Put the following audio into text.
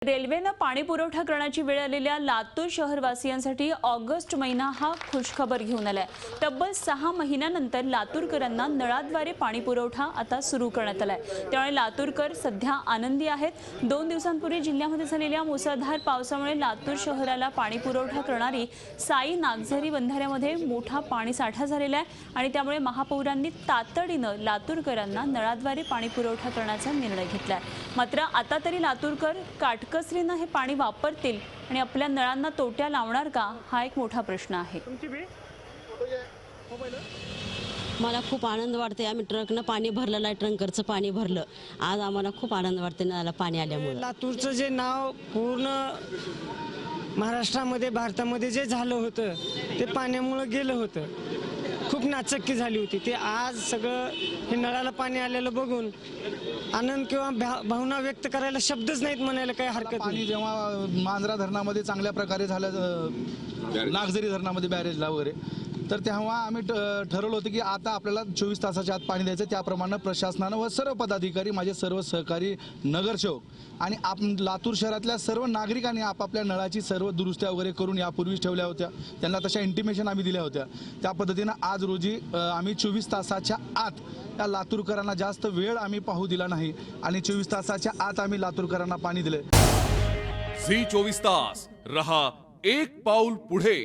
रेल्वेनं पाणी पुरवठा करण्याची वेळ आलेल्या लातूर शहरवासियांसाठी ऑगस्ट महिना हा खुशखबर घेऊन आलाय। तब्बल 6 महिन्यानंतर लातूरकरांना नळाद्वारे पाणी पुरवठा आता सुरू करण्यात आलाय। त्यामुळे लातूरकर सध्या आनंदी आहेत। 2 दिवसांपूर्वी जिल्ह्यामध्ये झालेल्या मुसळधार पावसामुळे लातूर शहराला पाणी पुरवठा करणारी साई नागझरी बंधाऱ्यामध्ये मोठा पाणी साठा झालेला आहे आणि त्यामुळे महापौरांनी तातडीनं लातूरकरांना नळाद्वारे पाणी पुरवठा करण्याचा निर्णय घेतलाय। मात्र आता तरी लातूरकर काटकसरीनं हे पाणी वापरतील आणि आपल्या नळांना तोट्या लावणार का हा एक मोठा प्रश्न आहे। मला खूप आनंद वाटते। आम्ही ट्रकनं पाणी भरलेलं आहे, टँकरचं पाणी भरलं। आज आम्हाला खूप आनंद वाटते नळाला पाणी आल्यामुळे। लातूरचं जे नाव पूर्ण महाराष्ट्रामध्ये भारतामध्ये जे झालं होतं ते पाण्यामुळे गेलं होतं। खूप नाचक्की झाली होती ते आज सगळं हे नळाला पाणी आलेलं बघून आनंद किंवा भावना व्यक्त करायला शब्दच नाहीत म्हणायला काही हरकत नाही। पाणी जेव्हा मांजरा धरणामध्ये चांगल्या प्रकारे झालं, नागझरी धरणामध्ये बॅरेजला वगैरे, तर तेव्हा आम्ही ठरवलं होतं की आता आपल्याला 24 तासाच्या आत पाणी द्यायचं। त्याप्रमाणे प्रशासनानं व सर्व पदाधिकारी, माझे सर्व सहकारी, नगरसेवक आणि लातूर शहरातल्या सर्व नागरिकांनी आपापल्या नळाची सर्व दुरुस्त्या वगैरे करून यापूर्वीच ठेवल्या होत्या। त्यांना तशा इंटिमेशन आम्ही दिल्या होत्या। त्या पद्धतीनं आज रोजी आम्ही 24 तासाच्या आत या लातूरकरांना जास्त वेळ आम्ही पाहू दिला नाही आणि 24 तासाच्या आत आम्ही लातूरकरांना पाणी दिले। झी 24 तास रहा एक पाऊल पुढे।